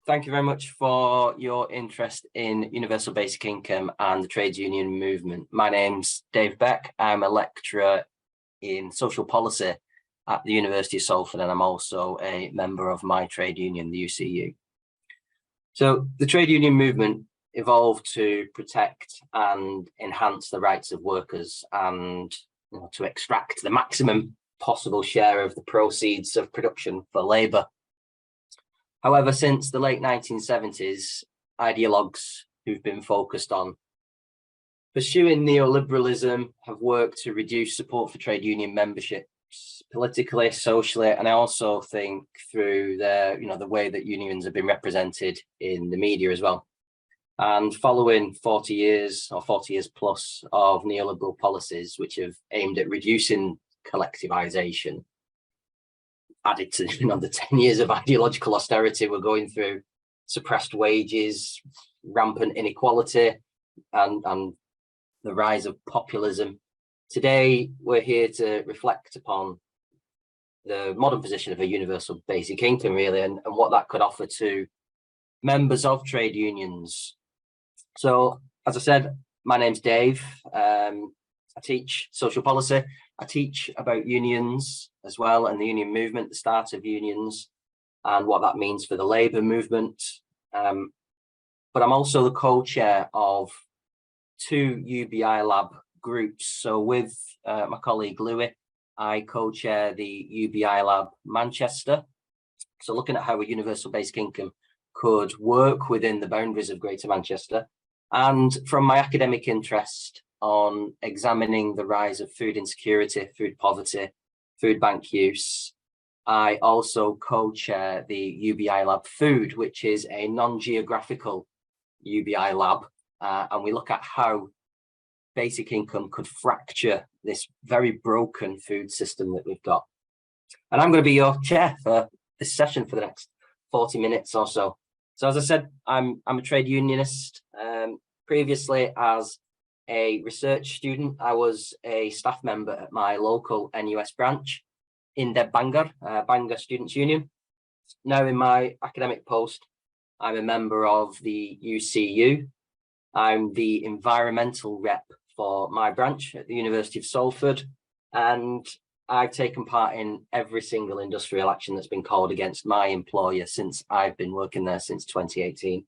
Thank you very much for your interest in universal basic income and the trades union movement. My name's Dave Beck. I'm a lecturer in social policy at the University of Salford, and I'm also a member of my trade union, the UCU. So the trade union movement evolved to protect and enhance the rights of workers and to extract the maximum possible share of the proceeds of production for labour. However, since the late 1970s, ideologues who've been focused on pursuing neoliberalism have worked to reduce support for trade union memberships politically, socially, and I also think through the way that unions have been represented in the media as well. And following 40 years or 40 years plus of neoliberal policies, which have aimed at reducing collectivization, added to the 10 years of ideological austerity we're going through, suppressed wages, rampant inequality, and the rise of populism. Today, we're here to reflect upon the modern position of a universal basic income, really, and what that could offer to members of trade unions. So, as I said, my name's Dave. I teach social policy. I teach about unions as well, and the union movement, the start of unions, and what that means for the labour movement. But I'm also the co-chair of two UBI lab groups. So with my colleague Louis, I co-chair the UBI lab Manchester. So looking at how a universal basic income could work within the boundaries of Greater Manchester. And from my academic interest on examining the rise of food insecurity, food poverty, food bank use, I also co-chair the UBI Lab Food, which is a non-geographical UBI lab. And we look at how basic income could fracture this very broken food system that we've got. And I'm going to be your chair for this session for the next 40 minutes or so. So as I said, I'm a trade unionist. Previously, as a research student, I was a staff member at my local NUS branch in Bangor Students' Union. Now in my academic post, I'm a member of the UCU. I'm the environmental rep for my branch at the University of Salford, and I've taken part in every single industrial action that's been called against my employer since I've been working there since 2018.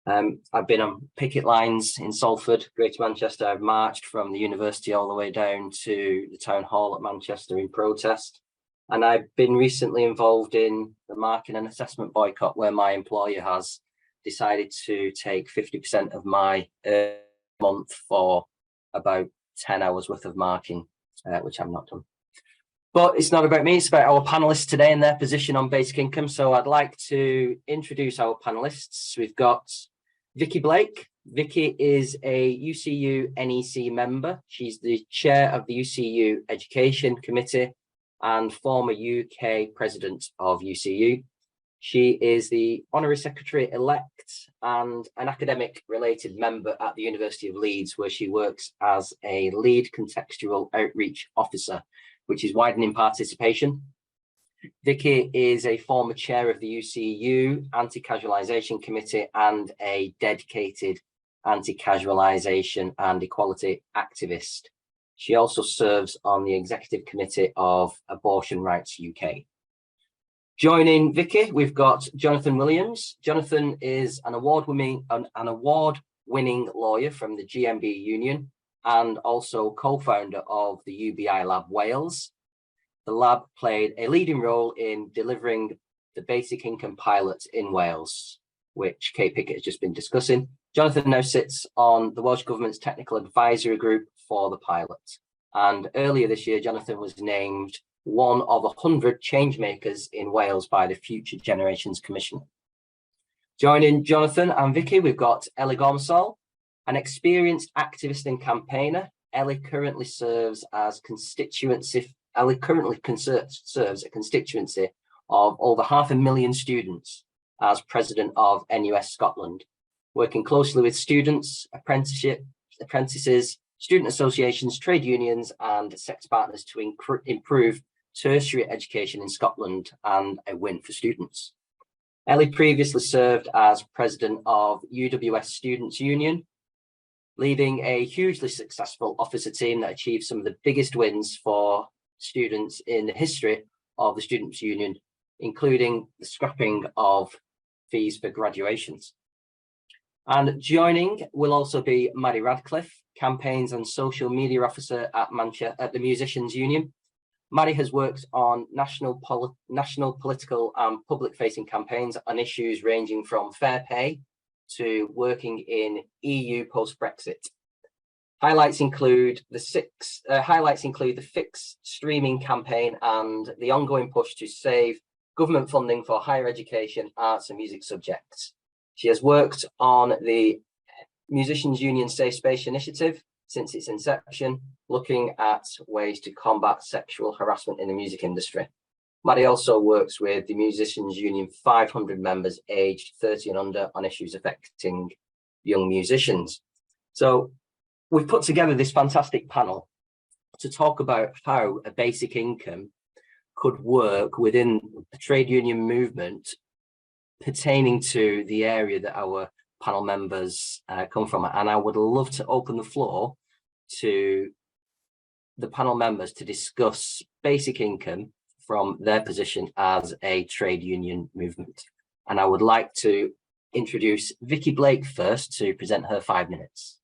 I've been on picket lines in Salford, Greater Manchester. I've marched from the university all the way down to the town hall at Manchester in protest. And I've been recently involved in the marking and assessment boycott, where my employer has decided to take 50% of my month for about 10 hours worth of marking, which I've not done. But it's not about me, it's about our panelists today and their position on basic income. So I'd like to introduce our panelists. We've got Vicky Blake. Vicky is a UCU NEC member. She's the chair of the UCU Education Committee and former UK president of UCU. She is the honorary secretary-elect and an academic-related member at the University of Leeds, where she works as a lead contextual outreach officer, which is widening participation. Vicky is a former chair of the UCU Anti-Casualisation Committee and a dedicated anti-casualisation and equality activist. She also serves on the executive committee of Abortion Rights UK. Joining Vicky, we've got Jonathan Williams. Jonathan is an award-winning lawyer from the GMB Union and also co-founder of the UBI Lab Wales. The lab played a leading role in delivering the basic income pilot in Wales, which Kate Pickett has just been discussing. Jonathan now sits on the Welsh Government's technical advisory group for the pilot. And earlier this year, Jonathan was named one of 100 change makers in Wales by the Future Generations Commission. Joining Jonathan and Vicky, we've got Ellie Gormesall, an experienced activist and campaigner. Ellie currently serves as serves a constituency of over 500,000 students as president of NUS Scotland, working closely with students, apprentices, student associations, trade unions, and sector partners to improve tertiary education in Scotland, and a win for students. Ellie previously served as president of UWS Students Union, leading a hugely successful officer team that achieved some of the biggest wins for students in the history of the Students Union, including the scrapping of fees for graduations. And joining will also be Maddy Radcliff, campaigns and social media officer at the Musicians Union. Maddy has worked on national political and public-facing campaigns on issues ranging from fair pay to working in EU post-Brexit. Highlights include the Fix streaming campaign and the ongoing push to save government funding for higher education, arts and music subjects. She has worked on the Musicians Union Safe Space Initiative since its inception, looking at ways to combat sexual harassment in the music industry. Maddy also works with the Musicians Union 500 members aged 30 and under on issues affecting young musicians. So we've put together this fantastic panel to talk about how a basic income could work within the trade union movement pertaining to the area that our panel members come from. And I would love to open the floor to the panel members to discuss basic income from their position as a trade union movement. And I would like to introduce Vicky Blake first to present her 5 minutes.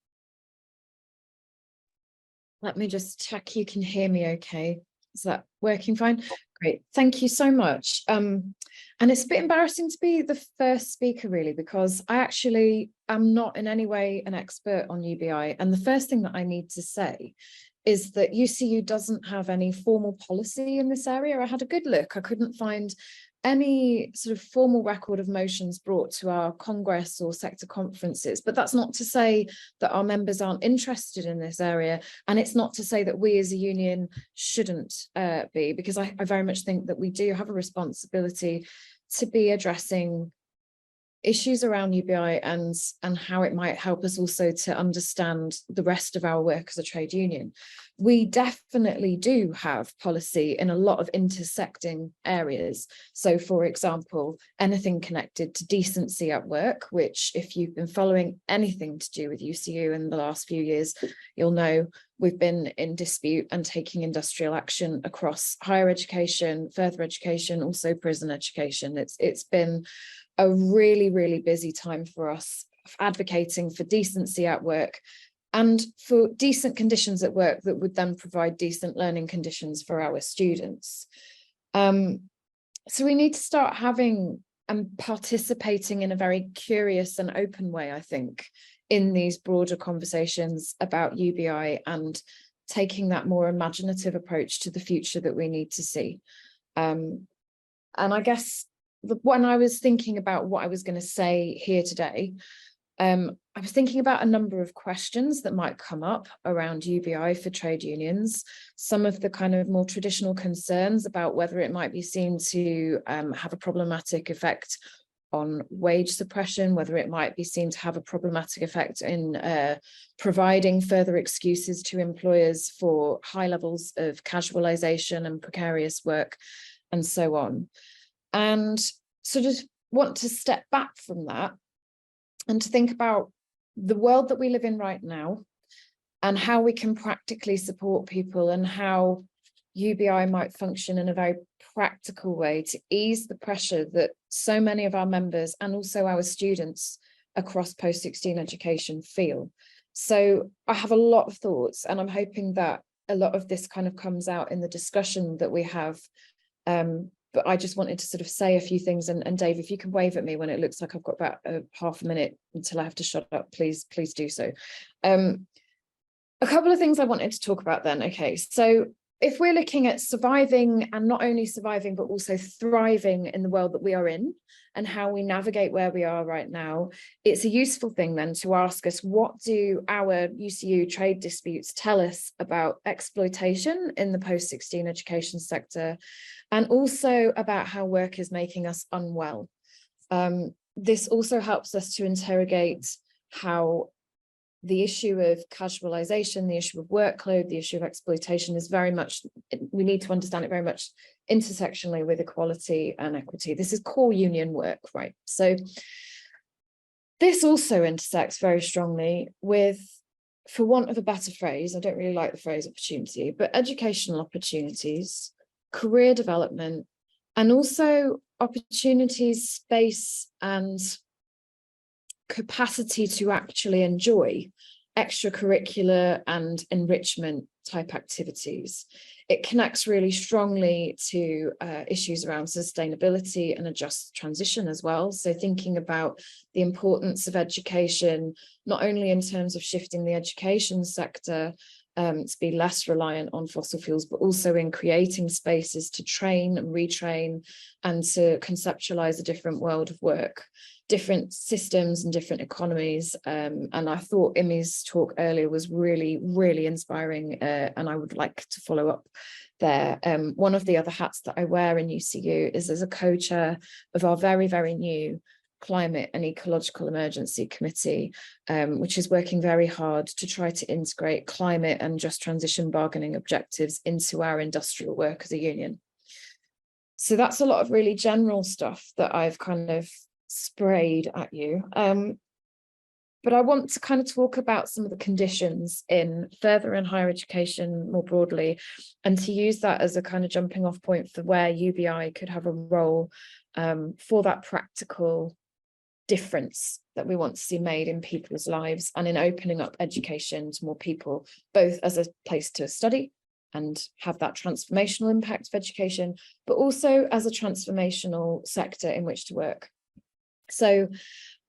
Let me just check you can hear me okay. Is that working fine? Great, thank you so much. And it's a bit embarrassing to be the first speaker really, because I actually am not in any way an expert on UBI. And the first thing that I need to say is that UCU doesn't have any formal policy in this area. I had a good look. I couldn't find any sort of formal record of motions brought to our Congress or sector conferences, but that's not to say that our members aren't interested in this area, and it's not to say that we as a union shouldn't be, because I very much think that we do have a responsibility to be addressing issues around UBI and how it might help us also to understand the rest of our work as a trade union. We definitely do have policy in a lot of intersecting areas. So for example, anything connected to decency at work, which if you've been following anything to do with UCU in the last few years, you'll know we've been in dispute and taking industrial action across higher education, further education, also prison education. It's been a really, really busy time for us advocating for decency at work and for decent conditions at work that would then provide decent learning conditions for our students. So we need to start having and participating in a very curious and open way, I think, in these broader conversations about UBI and taking that more imaginative approach to the future that we need to see. And I guess when I was thinking about what I was going to say here today, I was thinking about a number of questions that might come up around UBI for trade unions, some of the kind of more traditional concerns about whether it might be seen to have a problematic effect on wage suppression, whether it might be seen to have a problematic effect in providing further excuses to employers for high levels of casualisation and precarious work, and so on. And sort of want to step back from that and to think about the world that we live in right now and how we can practically support people and how UBI might function in a very practical way to ease the pressure that so many of our members and also our students across post-16 education feel. So I have a lot of thoughts, and I'm hoping that a lot of this kind of comes out in the discussion that we have. But I just wanted to sort of say a few things, and Dave, if you can wave at me when it looks like I've got about half a minute until I have to shut up, please do so. A couple of things I wanted to talk about then. Okay, so if we're looking at surviving, and not only surviving, but also thriving in the world that we are in and how we navigate where we are right now, it's a useful thing then to ask us, what do our UCU trade disputes tell us about exploitation in the post-16 education sector, and also about how work is making us unwell? This also helps us to interrogate how the issue of casualisation, the issue of workload, the issue of exploitation is very much, we need to understand it very much intersectionally with equality and equity. This is core union work, right? So this also intersects very strongly with, for want of a better phrase, I don't really like the phrase opportunity, but educational opportunities, career development, and also opportunities, space, and capacity to actually enjoy extracurricular and enrichment type activities. It connects really strongly to issues around sustainability and a just transition as well. So thinking about the importance of education, not only in terms of shifting the education sector to be less reliant on fossil fuels, but also in creating spaces to train and retrain and to conceptualize a different world of work, different systems and different economies. And I thought Imi's talk earlier was really, really inspiring, and I would like to follow up there. One of the other hats that I wear in UCU is as a co-chair of our very, very new Climate and Ecological Emergency Committee, which is working very hard to try to integrate climate and just transition bargaining objectives into our industrial work as a union. So that's a lot of really general stuff that I've kind of sprayed at you. But I want to kind of talk about some of the conditions in further and higher education more broadly, and to use that as a kind of jumping off point for where UBI could have a role for that practical difference that we want to see made in people's lives and in opening up education to more people, both as a place to study and have that transformational impact of education, but also as a transformational sector in which to work. So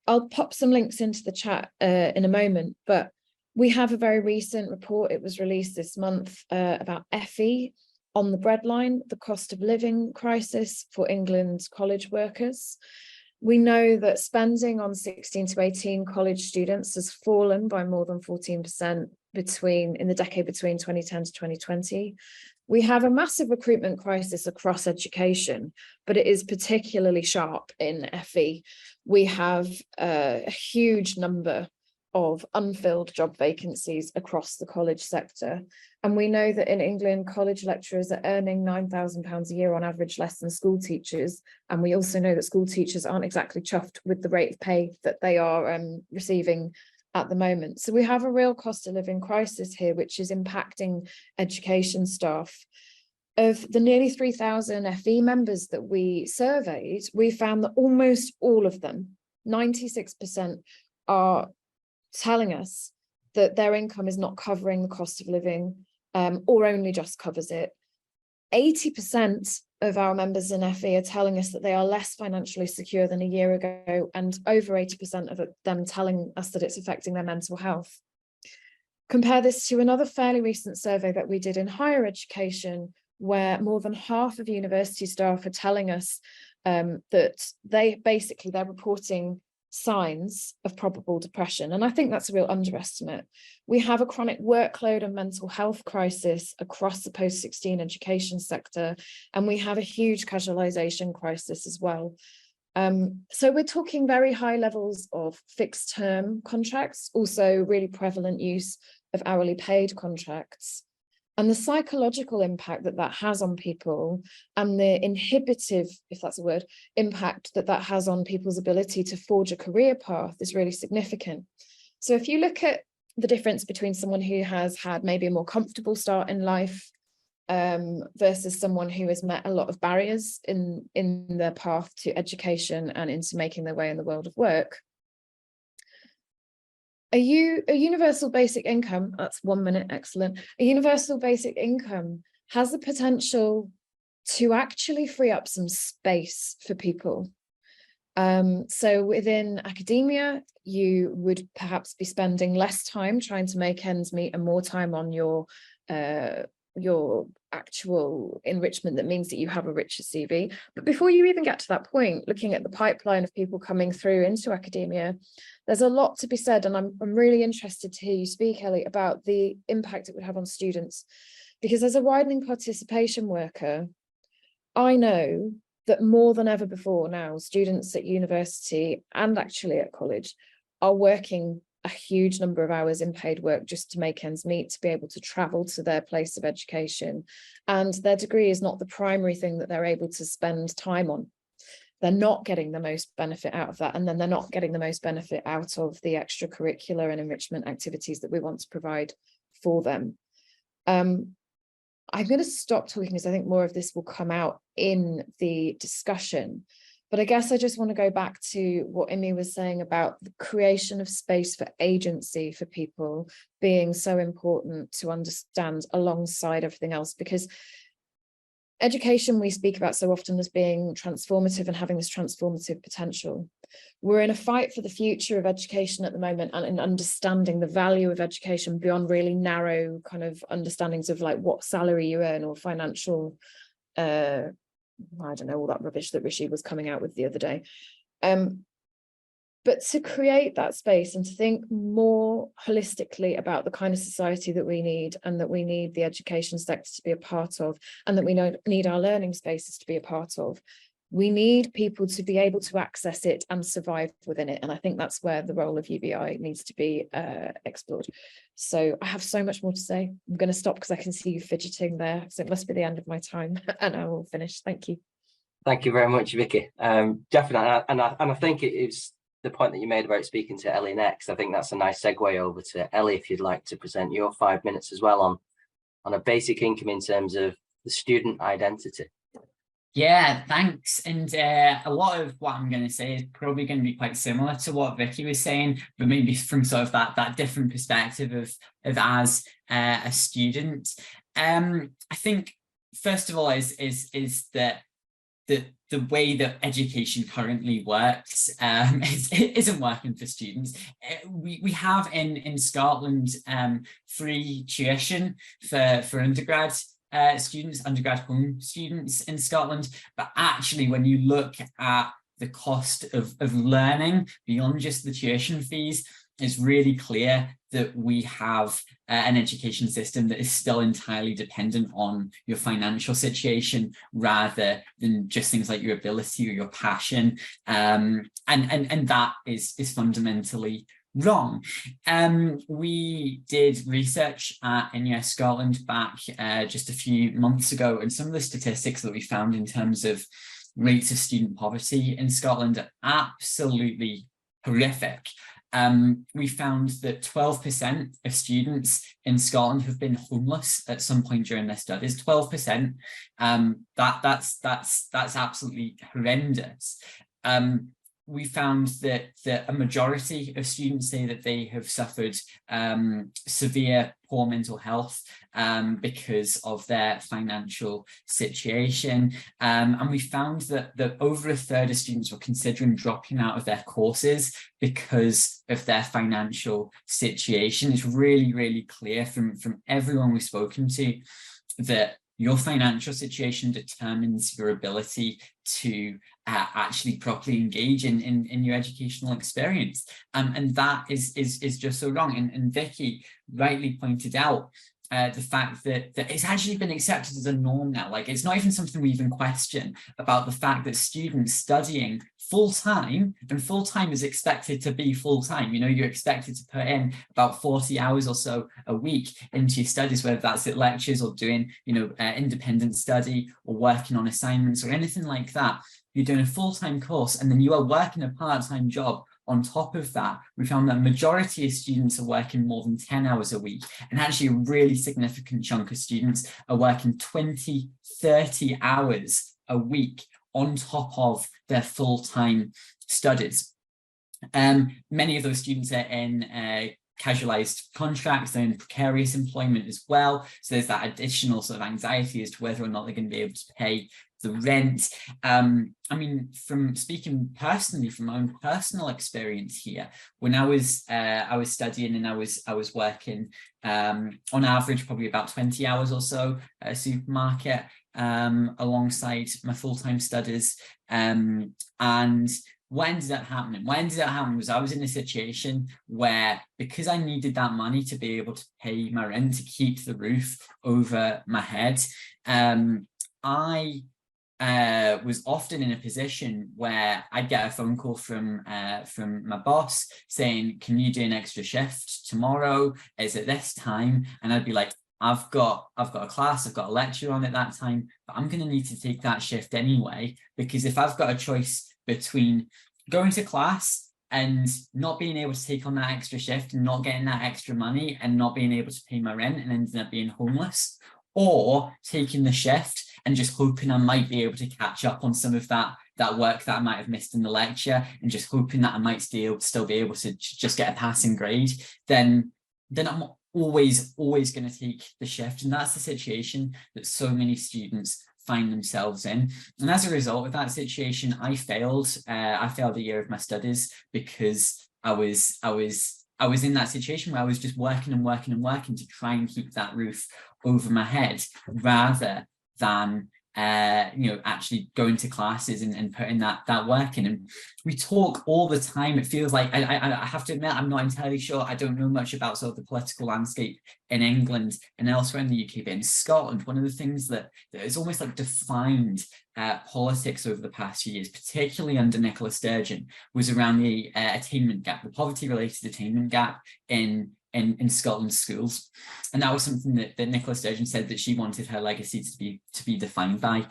I'll pop some links into the chat in a moment, but we have a very recent report. It was released this month about FE on the breadline, the cost of living crisis for England's college workers. We know that spending on 16 to 18 college students has fallen by more than 14% in the decade between 2010 to 2020. We have a massive recruitment crisis across education, but it is particularly sharp in FE. We have a huge number of unfilled job vacancies across the college sector. And we know that in England, college lecturers are earning £9,000 a year on average less than school teachers. And we also know that school teachers aren't exactly chuffed with the rate of pay that they are receiving at the moment. So we have a real cost of living crisis here, which is impacting education staff. Of the nearly 3,000 FE members that we surveyed, we found that almost all of them, 96%, are telling us that their income is not covering the cost of living or only just covers it. 80% of our members in FE are telling us that they are less financially secure than a year ago, and over 80% of them telling us that it's affecting their mental health. Compare this to another fairly recent survey that we did in higher education, where more than half of university staff are telling us that they're reporting signs of probable depression. And I think that's a real underestimate. We have a chronic workload and mental health crisis across the post-16 education sector, and we have a huge casualisation crisis as well. So we're talking very high levels of fixed term contracts, also really prevalent use of hourly paid contracts. And the psychological impact that that has on people, and the inhibitive, if that's a word, impact that that has on people's ability to forge a career path is really significant. So if you look at the difference between someone who has had maybe a more comfortable start in life versus someone who has met a lot of barriers in their path to education and into making their way in the world of work, a universal basic income, that's 1 minute, excellent. A universal basic income has the potential to actually free up some space for people. So within academia, you would perhaps be spending less time trying to make ends meet and more time on your actual enrichment that means that you have a richer CV. But before you even get to that point, looking at the pipeline of people coming through into academia, there's a lot to be said, and I'm really interested to hear you speak, Ellie, about the impact it would have on students. Because as a widening participation worker, I know that more than ever before now, students at university and actually at college are working a huge number of hours in paid work just to make ends meet, to be able to travel to their place of education. And their degree is not the primary thing that they're able to spend time on. They're not getting the most benefit out of that. And then they're not getting the most benefit out of the extracurricular and enrichment activities that we want to provide for them. I'm going to stop talking because I think more of this will come out in the discussion. But I guess I just want to go back to what Imi was saying about the creation of space for agency for people being so important to understand alongside everything else, because education we speak about so often as being transformative and having this transformative potential. We're in a fight for the future of education at the moment, and in understanding the value of education beyond really narrow kind of understandings of like what salary you earn or financial, I don't know, all that rubbish that Rishi was coming out with the other day. But to create that space and to think more holistically about the kind of society that we need, and that we need the education sector to be a part of, and that we need our learning spaces to be a part of, we need people to be able to access it and survive within it. And I think that's where the role of UBI needs to be explored. So I have so much more to say. I'm going to stop because I can see you fidgeting there. So it must be the end of my time and I will finish. Thank you. Thank you very much, Vicky. Definitely. And I think it is the point that you made about speaking to Ellie next. I think that's a nice segue over to Ellie, if you'd like to present your 5 minutes as well on a basic income in terms of the student identity. Yeah, thanks. And a lot of what I'm going to say is probably going to be quite similar to what Vicky was saying, but maybe from sort of that different perspective of as a student. I think first of all is that the way that education currently works isn't working for students. We have in Scotland free tuition for undergrad students, undergrad home students in Scotland, but actually when you look at the cost of learning beyond just the tuition fees, it's really clear that we have an education system that is still entirely dependent on your financial situation rather than just things like your ability or your passion, and that is fundamentally wrong. We did research at NUS Scotland back just a few months ago, and some of the statistics that we found in terms of rates of student poverty in Scotland are absolutely horrific. We found that 12% of students in Scotland have been homeless at some point during their studies. 12%. That's absolutely horrendous. We found that a majority of students say that they have suffered severe poor mental health because of their financial situation. And we found that over a third of students were considering dropping out of their courses because of their financial situation. It's really, really clear from everyone we've spoken to that your financial situation determines your ability to actually properly engage in your educational experience. And that is just so wrong. And Vicky rightly pointed out the fact that it's actually been accepted as a norm now. Like, it's not even something we even question about the fact that students studying full-time, and full-time is expected to be full-time. You know, you're expected to put in about 40 hours or so a week into your studies, whether that's at lectures or doing, you know, independent study or working on assignments or anything like that. You're doing a full-time course and then you are working a part-time job on top of that. We found that a majority of students are working more than 10 hours a week, and actually a really significant chunk of students are working 20, 30 hours a week on top of their full-time studies. Many of those students are in casualized contracts, they're in precarious employment as well. So there's that additional sort of anxiety as to whether or not they're going to be able to pay the rent. I mean, from speaking personally from my own personal experience here, when I was studying and I was working on average probably about 20 hours or so at a supermarket alongside my full-time studies, and what ended up happening? Was I was in a situation where, because I needed that money to be able to pay my rent, to keep the roof over my head, I was often in a position where I'd get a phone call from my boss saying, can you do an extra shift tomorrow? Is it this time? And I'd be like, I've got a class, I've got a lecture on at that time, but I'm going to need to take that shift anyway, because if I've got a choice between going to class and not being able to take on that extra shift and not getting that extra money and not being able to pay my rent and ending up being homeless, or taking the shift and just hoping I might be able to catch up on some of that work that I might have missed in the lecture, and just hoping that I might still be able to just get a passing grade, then I'm always going to take the shift. And that's the situation that so many students find themselves in. And as a result of that situation, I failed a year of my studies, because I was in that situation where I was just working to try and keep that roof over my head, rather than actually going to classes and putting that work in. And we talk all the time. It feels like, I have to admit, I'm not entirely sure. I don't know much about sort of the political landscape in England and elsewhere in the UK, but in Scotland, one of the things that is almost like defined politics over the past few years, particularly under Nicola Sturgeon, was around the attainment gap, the poverty-related attainment gap in Scotland's schools. And that was something that Nicola Sturgeon said that she wanted her legacy to be defined by.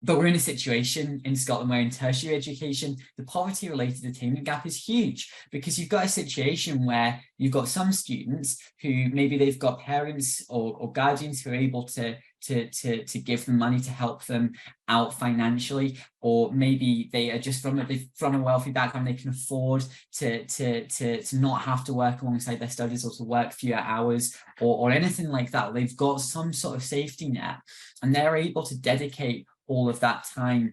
But we're in a situation in Scotland where in tertiary education, the poverty-related attainment gap is huge, because you've got a situation where you've got some students who maybe they've got parents or guardians who are able to give them money to help them out financially, or maybe they are just from a wealthy background, they can afford to not have to work alongside their studies or to work fewer hours or anything like that. They've got some sort of safety net, and they're able to dedicate all of that time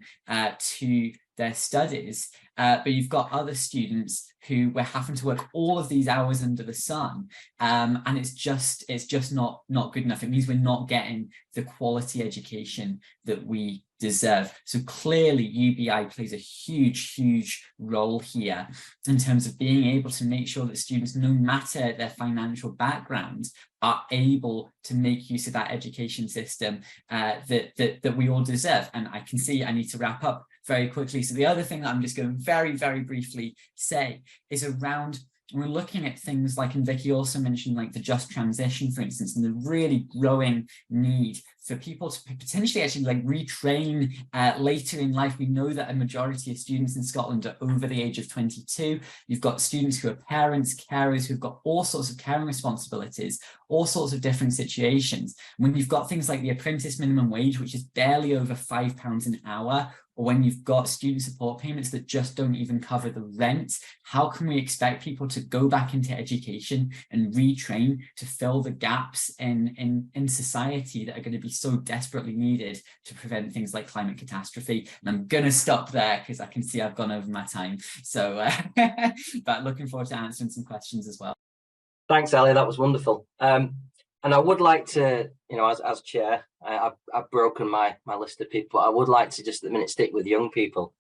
to their studies, but you've got other students who were having to work all of these hours under the sun, and it's just not good enough. It means we're not getting the quality education that we deserve. So clearly UBI plays a huge role here in terms of being able to make sure that students, no matter their financial background, are able to make use of that education system that we all deserve. And I can see I need to wrap up very quickly. So the other thing that I'm just going to very briefly say is around, we're looking at things like, and Vicky also mentioned, like the just transition, for instance, and the really growing need for people to potentially actually like retrain later in life. We know that a majority of students in Scotland are over the age of 22. You've got students who are parents, carers, who've got all sorts of caring responsibilities, all sorts of different situations. When you've got things like the apprentice minimum wage, which is barely over £5 an hour, or when you've got student support payments that just don't even cover the rent, how can we expect people to go back into education and retrain to fill the gaps in society that are going to be so desperately needed to prevent things like climate catastrophe? And I'm going to stop there because I can see I've gone over my time. So, but looking forward to answering some questions as well. Thanks, Ellie. That was wonderful. And I would like to, as chair, I've broken my list of people. I would like to just at the minute stick with young people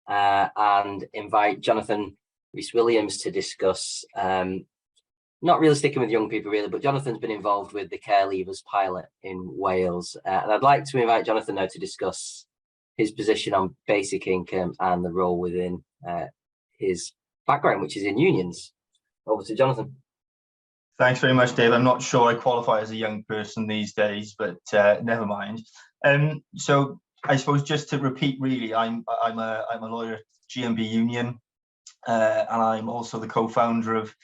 and invite Jonathan Rhys-Williams to discuss, not really sticking with young people really, but Jonathan's been involved with the Care Leavers pilot in Wales. And I'd like to invite Jonathan now to discuss his position on basic income and the role within his background, which is in unions. Over to Jonathan. Thanks very much, Dave. I'm not sure I qualify as a young person these days, but never mind. So I suppose just to repeat, really, I'm a lawyer at GMB Union, and I'm also the co-founder of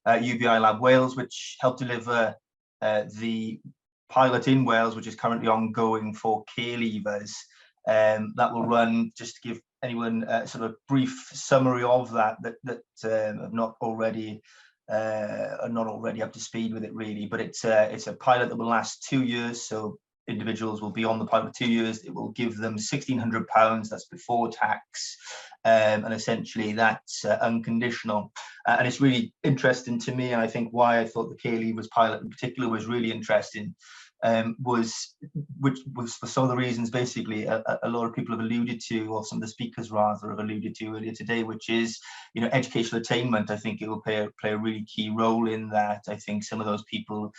UBI Lab Wales, which helped deliver the pilot in Wales, which is currently ongoing for care leavers. That will run, just to give anyone a sort of brief summary of that have not already are not already up to speed with it really, but it's a pilot that will last 2 years. So individuals will be on the pilot 2 years. It will give them £1,600, that's before tax, and essentially that's unconditional. And it's really interesting to me, and I think why I thought the care leavers pilot in particular was really interesting, which was for some of the reasons basically a lot of people have alluded to, or some of the speakers rather have alluded to earlier today, which is, you know, educational attainment. I think it will play a really key role in that. I think some of those people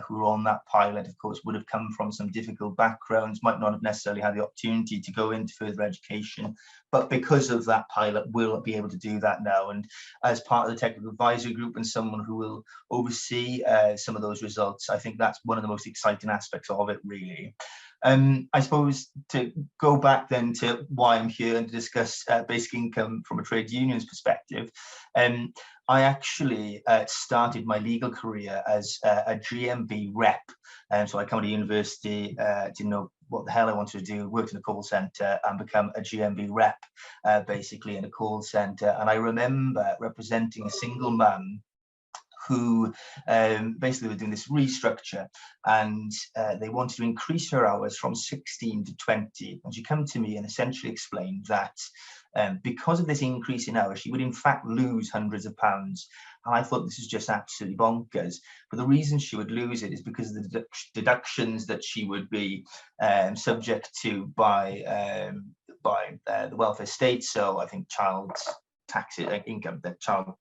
who were on that pilot, of course, would have come from some difficult backgrounds, might not have necessarily had the opportunity to go into further education, but because of that pilot will be able to do that now. And as part of the technical advisory group and someone who will oversee some of those results, I think that's one of the most exciting aspects of it, really. I suppose to go back then to why I'm here and to discuss basic income from a trade union's perspective, I actually started my legal career as a GMB rep. So I come to university, didn't know what the hell I wanted to do, worked in a call centre and become a GMB rep, basically in a call centre. And I remember representing a single mum who basically were doing this restructure, and they wanted to increase her hours from 16 to 20. And she came to me and essentially explained that because of this increase in hours, she would in fact lose hundreds of pounds. And I thought this is just absolutely bonkers. But the reason she would lose it is because of the deductions that she would be subject to by the welfare state. So I think child taxes, income, that child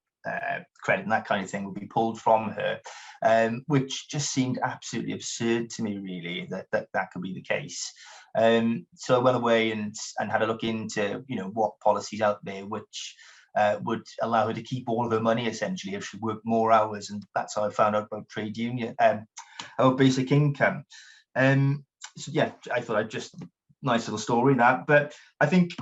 credit and that kind of thing would be pulled from her, which just seemed absolutely absurd to me, really, that could be the case. So I went away and had a look into, you know, what policies out there which would allow her to keep all of her money essentially if she worked more hours, and that's how I found out about trade union, about basic income. So yeah, I thought I'd just nice little story that, but I think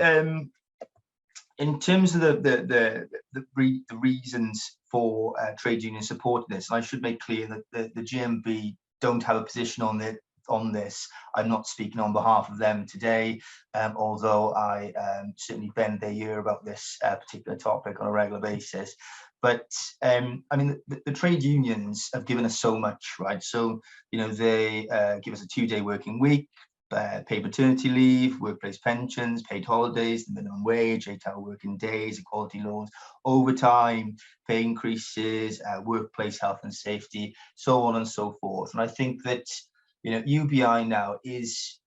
in terms of the reasons for trade union supporting this, and I should make clear that the GMB don't have a position on this. I'm not speaking on behalf of them today, although I certainly bend their ear about this particular topic on a regular basis. But I mean, the trade unions have given us so much, right? So, you know, they give us a 2-day working week, paid maternity leave, workplace pensions, paid holidays, the minimum wage, 8-hour working days, equality laws, overtime, pay increases, workplace health and safety, so on and so forth. And I think that, you know, UBI now is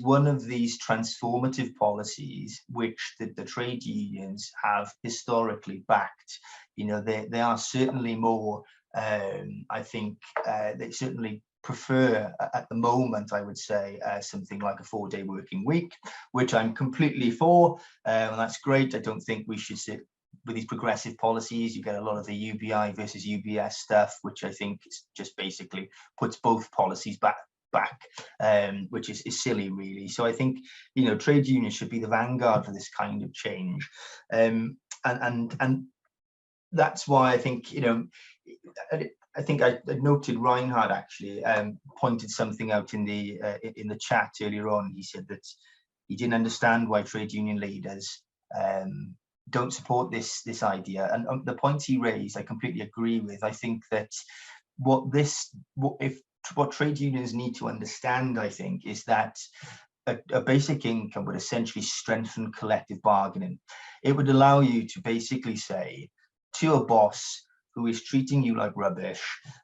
one of these transformative policies which the trade unions have historically backed. You know, they are certainly more, I think they certainly prefer at the moment, I would say, something like a 4-day working week, which I'm completely for, and that's great. I don't think we should sit with these progressive policies. You get a lot of the UBI versus UBS stuff, which I think just basically puts both policies back, which is silly, really. So I think, you know, trade unions should be the vanguard for this kind of change, and that's why I think, you know, I think I noted Reinhard actually pointed something out in the chat earlier on. He said that he didn't understand why trade union leaders don't support this idea, and the points he raised I completely agree with. I think that what trade unions need to understand, I think, is that a basic income would essentially strengthen collective bargaining. It would allow you to basically say to your boss who is treating you like rubbish,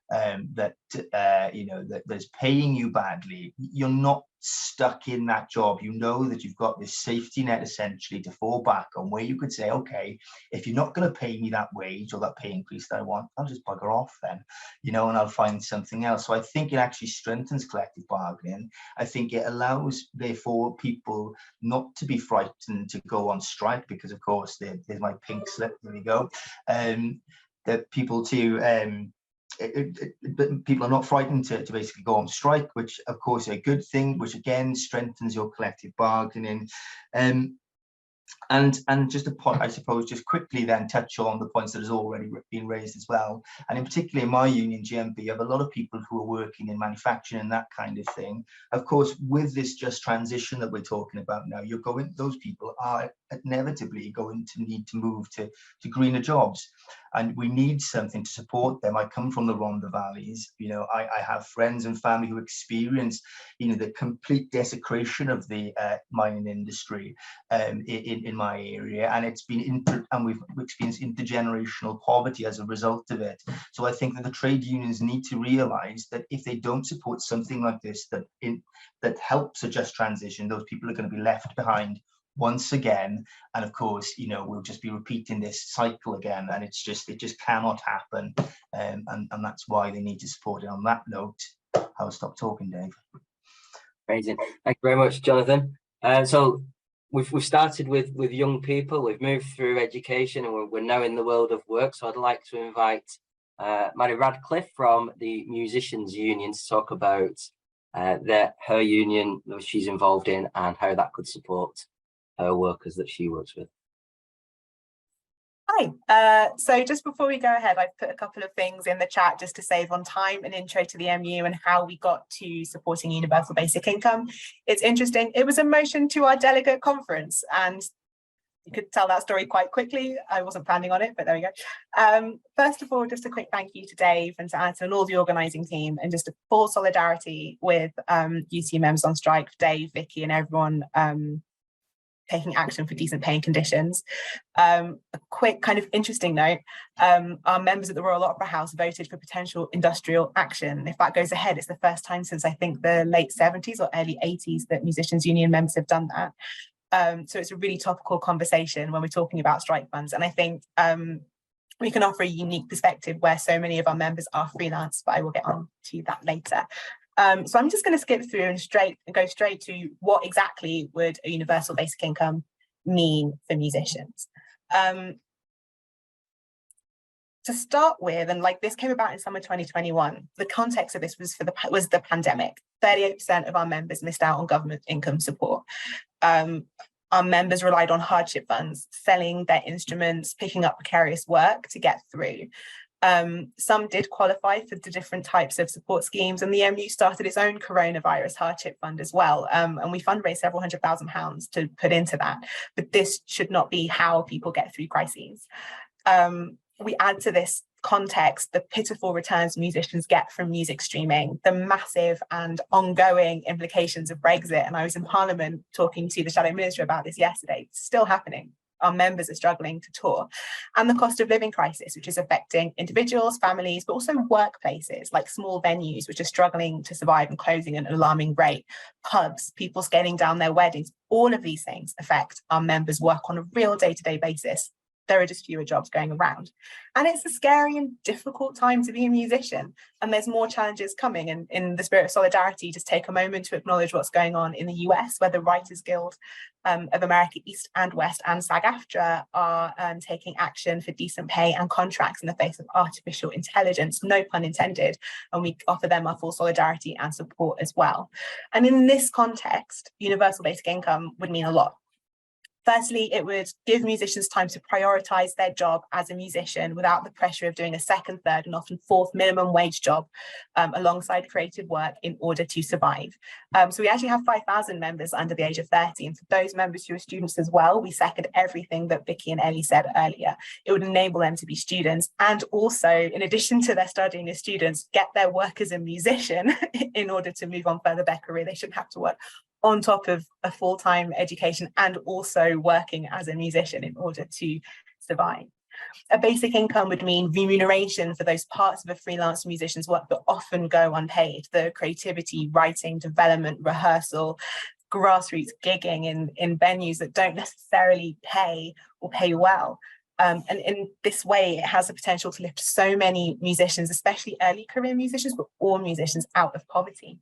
that that's paying you badly, you're not stuck in that job. You know that you've got this safety net essentially to fall back on, where you could say, okay, if you're not going to pay me that wage or that pay increase that I want, I'll just bugger off then, you know, and I'll find something else. So I think it actually strengthens collective bargaining. I think it allows, therefore, people not to be frightened to go on strike, because of course there's my pink slip, there we go. That people people are not frightened to basically go on strike, which of course is a good thing, which again strengthens your collective bargaining. And just a point, I suppose, just quickly then touch on the points that has already been raised as well. And in particular, in my union, GMB, you have a lot of people who are working in manufacturing and that kind of thing. Of course, with this just transition that we're talking about now, those people are inevitably going to need to move to greener jobs. and we need something to support them. I come from the Rhondda Valleys. You know, I have friends and family who experience, you know, the complete desecration of the mining industry in my area, and it's been we've experienced intergenerational poverty as a result of it. So I think that the trade unions need to realise that if they don't support something like this that helps a just transition, those people are going to be left behind once again. And of course, you know, we'll just be repeating this cycle again, and it just cannot happen. And that's why they need to support it. On that note, I'll stop talking, Dave. Amazing. Thank you very much, Jonathan. So we've started with young people. We've moved through education, and we're now in the world of work. So I'd like to invite Maddy Radcliff from the Musicians Union to talk about her union that she's involved in and how that could support her workers that she works with. Hi, so just before we go ahead, I've put a couple of things in the chat just to save on time, an intro to the MU and how we got to supporting universal basic income. It's interesting, it was a motion to our delegate conference, and you could tell that story quite quickly. I wasn't planning on it, but there we go. First of all, just a quick thank you to Dave and to Anton and all the organising team, and just a full solidarity with UCU members on strike, Dave, Vicky and everyone taking action for decent pay and conditions. A quick kind of interesting note, our members at the Royal Opera House voted for potential industrial action. If that goes ahead, it's the first time since I think the late 70s or early 80s that Musicians Union members have done that. So it's a really topical conversation when we're talking about strike funds. And I think we can offer a unique perspective where so many of our members are freelance, but I will get on to that later. So I'm just going to skip through and go straight to what exactly would a universal basic income mean for musicians. To start with, and like this came about in summer 2021, the context of this was the pandemic. 38% of our members missed out on government income support. Our members relied on hardship funds, selling their instruments, picking up precarious work to get through. Some did qualify for the different types of support schemes, and the MU started its own coronavirus hardship fund as well, and we fundraised several £100,000 to put into that. But this should not be how people get through crises. We add to this context the pitiful returns musicians get from music streaming, the massive and ongoing implications of Brexit, and I was in Parliament talking to the Shadow Minister about this yesterday. It's still happening. Our members are struggling to tour, and the cost of living crisis, which is affecting individuals, families, but also workplaces like small venues, which are struggling to survive and closing at an alarming rate, pubs, people scaling down their weddings. All of these things affect our members' work on a real day-to-day basis. There are just fewer jobs going around. And it's a scary and difficult time to be a musician. And there's more challenges coming. And in the spirit of solidarity, just take a moment to acknowledge what's going on in the US, where the Writers Guild of America East and West and SAG-AFTRA are taking action for decent pay and contracts in the face of artificial intelligence, no pun intended. And we offer them our full solidarity and support as well. And in this context, universal basic income would mean a lot. Firstly, it would give musicians time to prioritise their job as a musician without the pressure of doing a second, third and often fourth minimum wage job alongside creative work in order to survive. So we actually have 5,000 members under the age of 30, and for those members who are students as well, we second everything that Vicky and Ellie said earlier. It would enable them to be students and also, in addition to their studying as students, get their work as a musician in order to move on further their career. They shouldn't have to work on top of a full-time education and also working as a musician in order to survive. A basic income would mean remuneration for those parts of a freelance musician's work that often go unpaid: the creativity, writing, development, rehearsal, grassroots gigging in venues that don't necessarily pay or pay well. And in this way, it has the potential to lift so many musicians, especially early career musicians, but all musicians, out of poverty.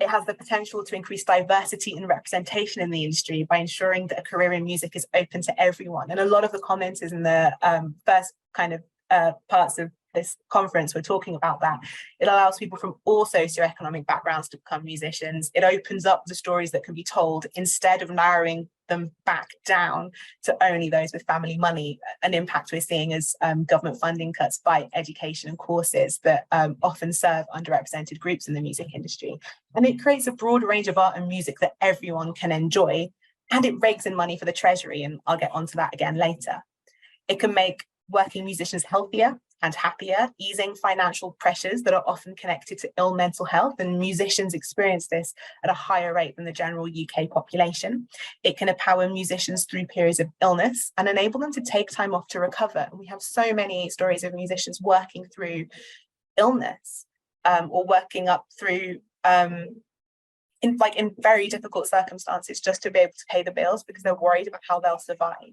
It has the potential to increase diversity and representation in the industry by ensuring that a career in music is open to everyone. And a lot of the commenters in the first kind of parts of this conference were talking about that. It allows people from all socioeconomic backgrounds to become musicians. It opens up the stories that can be told instead of narrowing them back down to only those with family money, an impact we're seeing as government funding cuts by education and courses that often serve underrepresented groups in the music industry. And it creates a broad range of art and music that everyone can enjoy, and it rakes in money for the Treasury, and I'll get onto that again later. It can make working musicians healthier and happier, easing financial pressures that are often connected to ill mental health, and musicians experience this at a higher rate than the general UK population. It can empower musicians through periods of illness and enable them to take time off to recover. And we have so many stories of musicians working through illness or working up through in very difficult circumstances just to be able to pay the bills because they're worried about how they'll survive.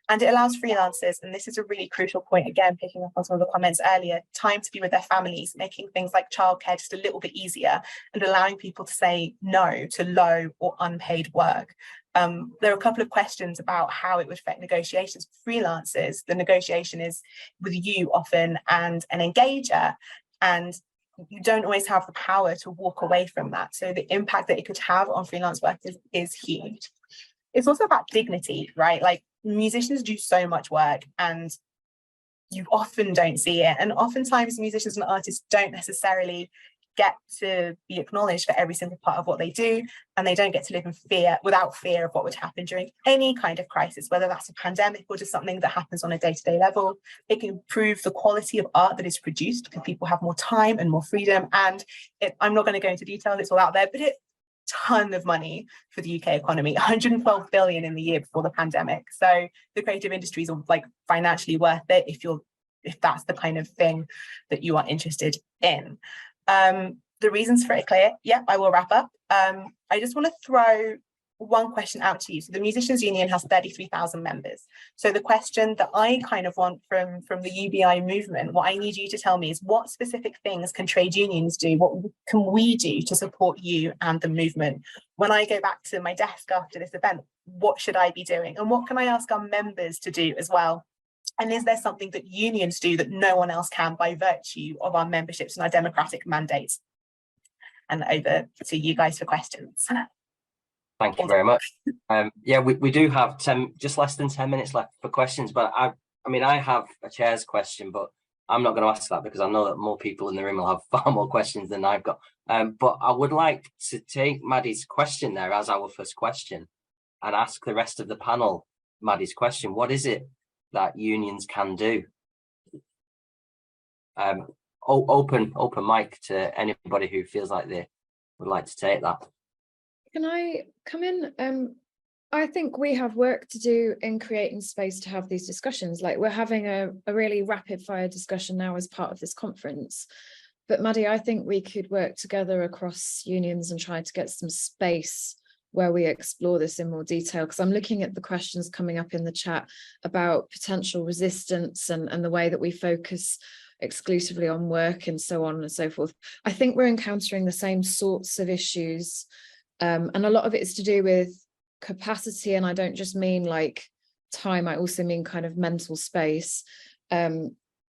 And it allows freelancers, and this is a really crucial point, again, picking up on some of the comments earlier, time to be with their families, making things like childcare just a little bit easier and allowing people to say no to low or unpaid work. There are a couple of questions about how it would affect negotiations for freelancers. The negotiation is with you often and an engager, and you don't always have the power to walk away from that. So the impact that it could have on freelance work is huge. It's also about dignity, right? Like, musicians do so much work and you often don't see it. And oftentimes musicians and artists don't necessarily get to be acknowledged for every single part of what they do. And they don't get to live in fear, without fear of what would happen during any kind of crisis, whether that's a pandemic or just something that happens on a day-to-day level. It can improve the quality of art that is produced because people have more time and more freedom. And I'm not going to go into details, it's all out there, but ton of money for the UK economy, 112 billion in the year before the pandemic. So the creative industries are like financially worth it if that's the kind of thing that you are interested in. The reasons for it are clear. Yeah, I will wrap up. I just want to throw one question out to you. So the Musicians Union has 33,000 members. So the question that I kind of want from the UBI movement, what I need you to tell me is, what specific things can trade unions do? What can we do to support you and the movement? When I go back to my desk after this event, what should I be doing? And what can I ask our members to do as well? And is there something that unions do that no one else can by virtue of our memberships and our democratic mandates? And over to you guys for questions. Thank you very much. Yeah, we do have just less than 10 minutes left for questions, but I mean, I have a chair's question, but I'm not going to ask that because I know that more people in the room will have far more questions than I've got. But I would like to take Maddy's question there as our first question and ask the rest of the panel Maddy's question. What is it that unions can do? Open mic to anybody who feels like they would like to take that. Can I come in? I think we have work to do in creating space to have these discussions. Like, we're having a really rapid fire discussion now as part of this conference. But Maddy, I think we could work together across unions and try to get some space where we explore this in more detail, because I'm looking at the questions coming up in the chat about potential resistance and the way that we focus exclusively on work and so on and so forth. I think we're encountering the same sorts of issues. And a lot of it is to do with capacity. And I don't just mean like time, I also mean kind of mental space.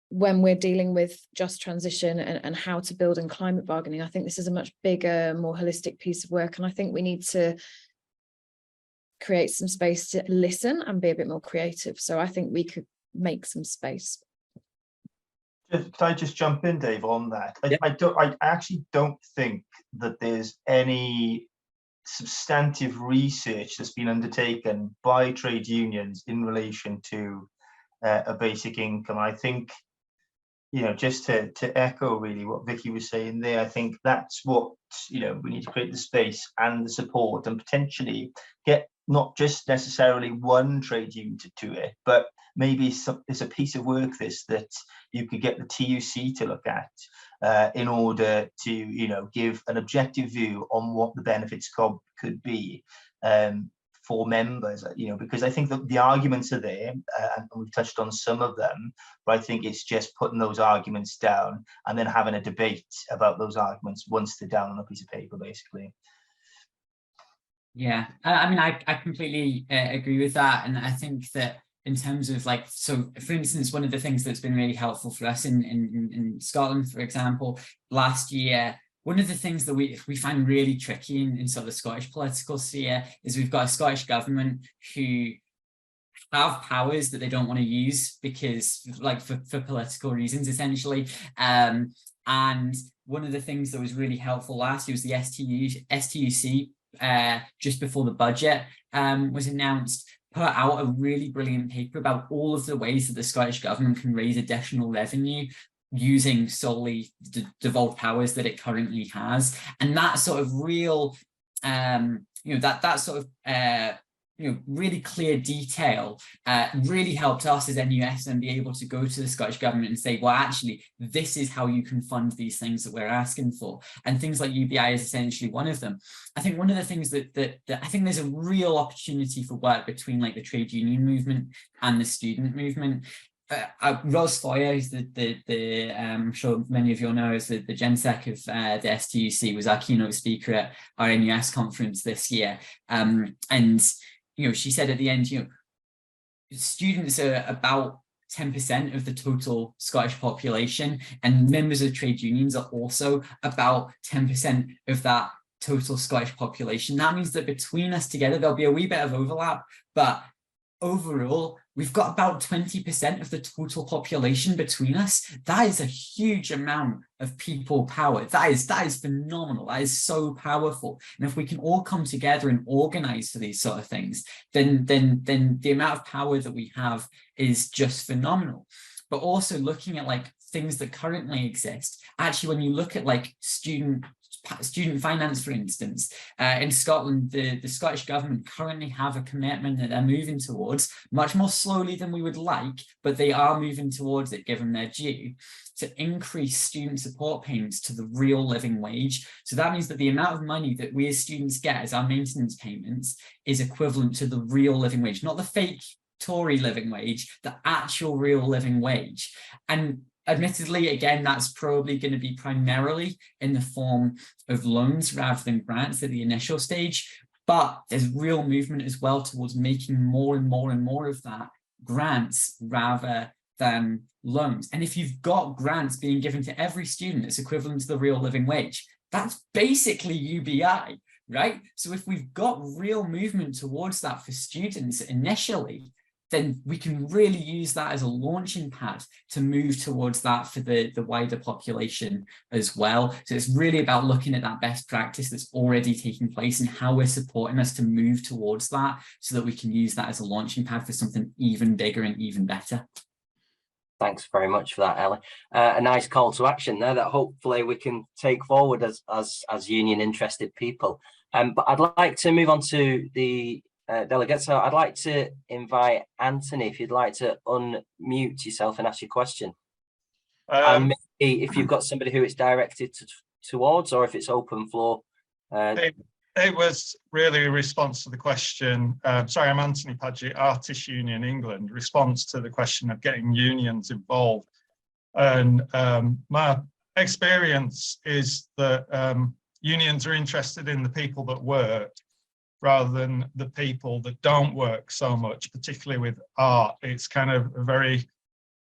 When we're dealing with just transition and how to build in climate bargaining, I think this is a much bigger, more holistic piece of work. And I think we need to create some space to listen and be a bit more creative. So I think we could make some space. Could I just jump in, Dave, on that? Yep. I actually don't think that there's any substantive research that's been undertaken by trade unions in relation to a basic income. I think, you know, just to echo really what Vicky was saying there, I think that's what, you know, we need to create the space and the support and potentially get not just necessarily one trade union to do it, but maybe it's a piece of work that you could get the TUC to look at in order to, you know, give an objective view on what the benefits could be for members, you know, because I think that the arguments are there and we've touched on some of them, but I think it's just putting those arguments down and then having a debate about those arguments once they're down on a piece of paper, basically. Yeah, I mean, I completely agree with that. And I think that in terms of like, so for instance, one of the things that's been really helpful for us in Scotland, for example, last year, one of the things that we find really tricky in sort of the Scottish political sphere is we've got a Scottish government who have powers that they don't want to use because like for political reasons, essentially. And one of the things that was really helpful last year was the STUC, just before the budget was announced, put out a really brilliant paper about all of the ways that the Scottish Government can raise additional revenue using solely the devolved powers that it currently has. And that sort of real, that sort of really clear detail really helped us as NUS and be able to go to the Scottish Government and say, well, actually, this is how you can fund these things that we're asking for. And things like UBI is essentially one of them. I think one of the things that I think there's a real opportunity for work between like the trade union movement and the student movement. Ros Foyer, who's I'm sure many of you all know, is the GenSec of the STUC, was our keynote speaker at our NUS conference this year. And she said at the end, students are about 10% of the total Scottish population, and members of trade unions are also about 10% of that total Scottish population. That means that between us together, there'll be a wee bit of overlap, but overall, we've got about 20% of the total population between us. That is a huge amount of people power. That is phenomenal. That is so powerful. And if we can all come together and organize for these sort of things, then the amount of power that we have is just phenomenal. But also looking at like things that currently exist. Actually, when you look at like student finance, for instance, in Scotland, the Scottish Government currently have a commitment that they're moving towards, much more slowly than we would like, but they are moving towards it given their due, to increase student support payments to the real living wage. So that means that the amount of money that we as students get as our maintenance payments is equivalent to the real living wage, not the fake Tory living wage, the actual real living wage. And admittedly, again, that's probably going to be primarily in the form of loans rather than grants at the initial stage. But there's real movement as well towards making more and more and more of that grants rather than loans. And if you've got grants being given to every student that's equivalent to the real living wage, that's basically UBI, right? So if we've got real movement towards that for students initially, then we can really use that as a launching pad to move towards that for the wider population as well. So it's really about looking at that best practice that's already taking place and how we're supporting us to move towards that so that we can use that as a launching pad for something even bigger and even better. Thanks very much for that, Ellie. A nice call to action there that hopefully we can take forward as union interested people. But I'd like to move on to the delegates. So I'd like to invite Anthony, if you'd like to unmute yourself and ask your question. And maybe if you've got somebody who it's directed towards, or if it's open floor. It was really a response to the question. Sorry, I'm Anthony Padgett, Artists Union England, response to the question of getting unions involved. And my experience is that unions are interested in the people that work rather than the people that don't work so much, particularly with art. It's kind of a very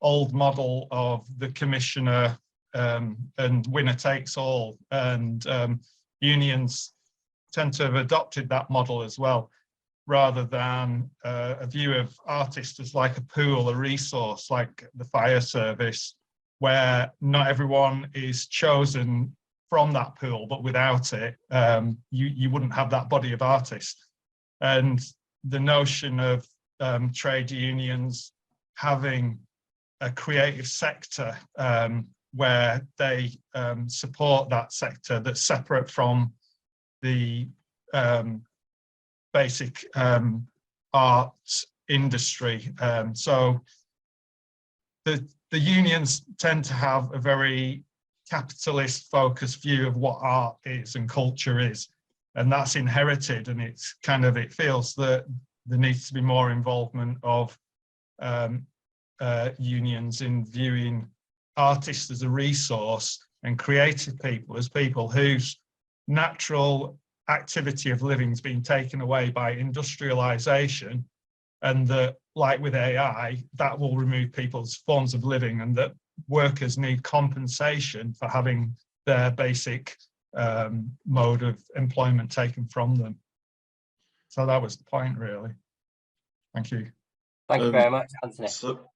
old model of the commissioner and winner takes all. And unions tend to have adopted that model as well, rather than a view of artists as like a pool, a resource, like the fire service, where not everyone is chosen from that pool, but without it, you wouldn't have that body of artists. And the notion of trade unions having a creative sector where they support that sector that's separate from the basic art industry. So the unions tend to have a very capitalist focused view of what art is and culture is, and that's inherited, and it's kind of, it feels that there needs to be more involvement of unions in viewing artists as a resource and creative people as people whose natural activity of living has been taken away by industrialization, and that, like with AI, that will remove people's forms of living, and that workers need compensation for having their basic mode of employment taken from them. So that was the point, really. Thank you. Thank you very much, Anthony. So